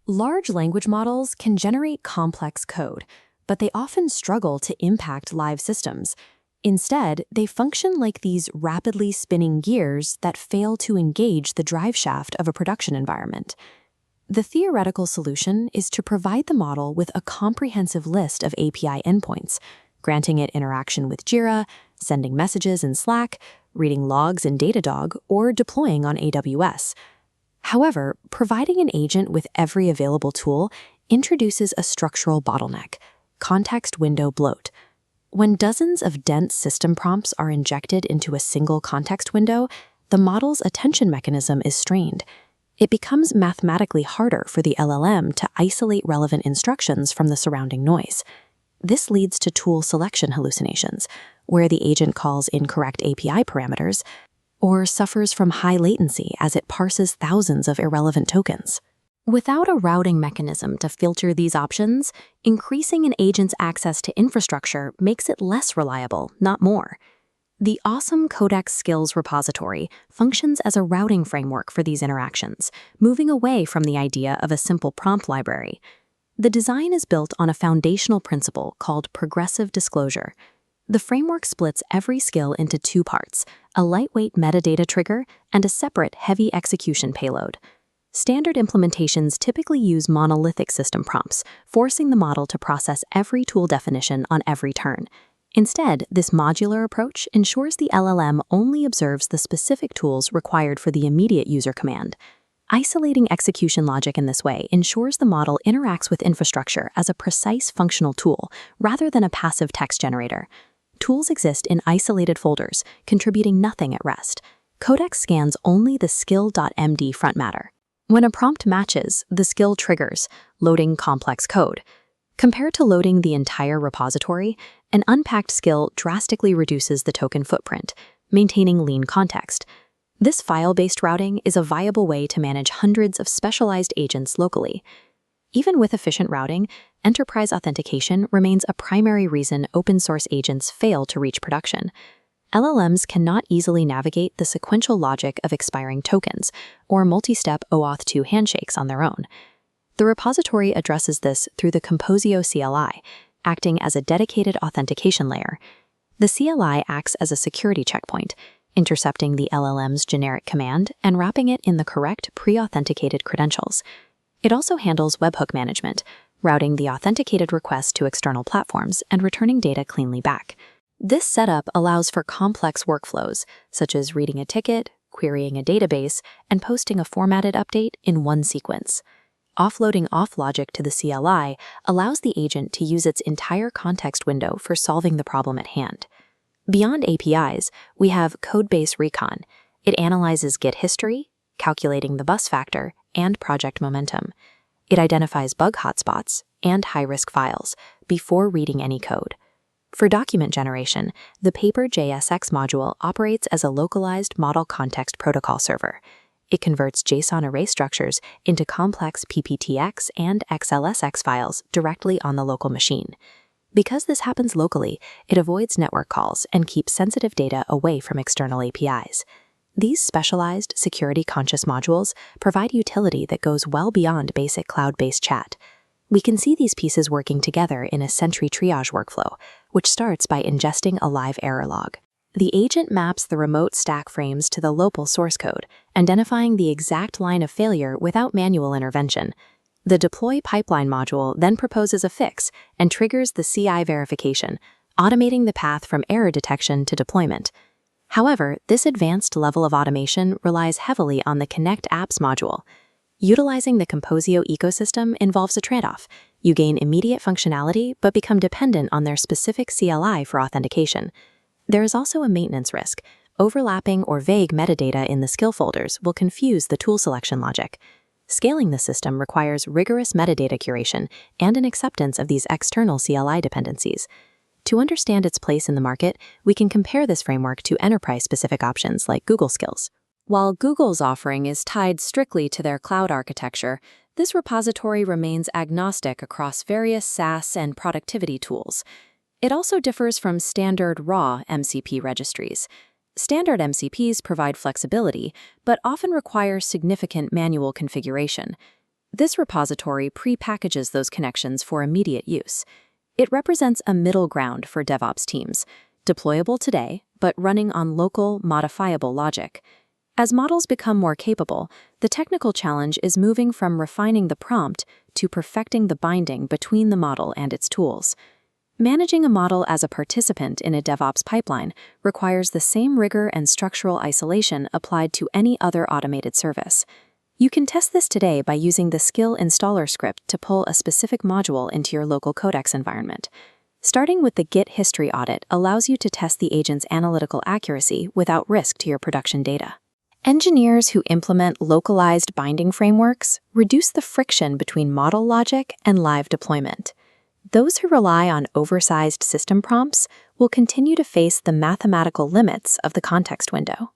Large language models can generate complex code, but they often struggle to impact live systems. Instead, they function like these rapidly spinning gears that fail to engage the driveshaft of a production environment. The theoretical solution is to provide the model with a comprehensive list of API endpoints, granting it interaction with Jira, sending messages in Slack, reading logs in Datadog, or deploying on AWS. However, providing an agent with every available tool introduces a structural bottleneck: context window bloat. When dozens of dense system prompts are injected into a single context window, the model's attention mechanism is strained. It becomes mathematically harder for the LLM to isolate relevant instructions from the surrounding noise. This leads to tool selection hallucinations, where the agent calls incorrect API parameters, or suffers from high latency as it parses thousands of irrelevant tokens. Without a routing mechanism to filter these options, increasing an agent's access to infrastructure makes it less reliable, not more. The awesome-codex-skills repository functions as a routing framework for these interactions, moving away from the idea of a simple prompt library. The design is built on a foundational principle called progressive disclosure. The framework splits every skill into two parts: a lightweight metadata trigger and a separate heavy execution payload. Standard implementations typically use monolithic system prompts, forcing the model to process every tool definition on every turn. Instead, this modular approach ensures the LLM only observes the specific tools required for the immediate user command. Isolating execution logic in this way ensures the model interacts with infrastructure as a precise functional tool rather than a passive text generator. Tools exist in isolated folders, contributing nothing at rest. Codex scans only the SKILL.md front matter. When a prompt matches, the skill triggers, loading complex code. Compared to loading the entire repository, an unpacked skill drastically reduces the token footprint, maintaining lean context. This file-based routing is a viable way to manage hundreds of specialized agents locally. Even with efficient routing, enterprise authentication remains a primary reason open-source agents fail to reach production. LLMs cannot easily navigate the sequential logic of expiring tokens or multi-step OAuth 2 handshakes on their own. The repository addresses this through the Composio CLI, acting as a dedicated authentication layer. The CLI acts as a security checkpoint, intercepting the LLM's generic command and wrapping it in the correct pre-authenticated credentials. It also handles webhook management, routing the authenticated request to external platforms and returning data cleanly back. This setup allows for complex workflows, such as reading a ticket, querying a database, and posting a formatted update in one sequence. Offloading auth logic to the CLI allows the agent to use its entire context window for solving the problem at hand. Beyond APIs, we have codebase-recon. It analyzes Git history, calculating the bus factor, and project momentum. It identifies bug hotspots and high-risk files before reading any code. For document generation, the paperjsx module operates as a localized model context protocol server. It converts JSON array structures into complex PPTX and XLSX files directly on the local machine. Because this happens locally, it avoids network calls and keeps sensitive data away from external APIs. These specialized, security-conscious modules provide utility that goes well beyond basic cloud-based chat. We can see these pieces working together in a sentry-triage workflow, which starts by ingesting a live error log. The agent maps the remote stack frames to the local source code, identifying the exact line of failure without manual intervention. The deploy pipeline module then proposes a fix and triggers the CI verification, automating the path from error detection to deployment. However, this advanced level of automation relies heavily on the Connect Apps module. Utilizing the Composio ecosystem involves a trade-off. You gain immediate functionality but become dependent on their specific CLI for authentication. There is also a maintenance risk. Overlapping or vague metadata in the skill folders will confuse the tool selection logic. Scaling the system requires rigorous metadata curation and an acceptance of these external CLI dependencies. To understand its place in the market, we can compare this framework to enterprise-specific options like Google Skills. While Google's offering is tied strictly to their cloud architecture, this repository remains agnostic across various SaaS and productivity tools. It also differs from standard raw MCP registries. Standard MCPs provide flexibility, but often require significant manual configuration. This repository pre-packages those connections for immediate use. It represents a middle ground for DevOps teams, deployable today, but running on local, modifiable logic. As models become more capable, the technical challenge is moving from refining the prompt to perfecting the binding between the model and its tools. Managing a model as a participant in a DevOps pipeline requires the same rigor and structural isolation applied to any other automated service. You can test this today by using the skill installer script to pull a specific module into your local Codex environment. Starting with the Git history audit allows you to test the agent's analytical accuracy without risk to your production data. Engineers who implement localized binding frameworks reduce the friction between model logic and live deployment. Those who rely on oversized system prompts will continue to face the mathematical limits of the context window.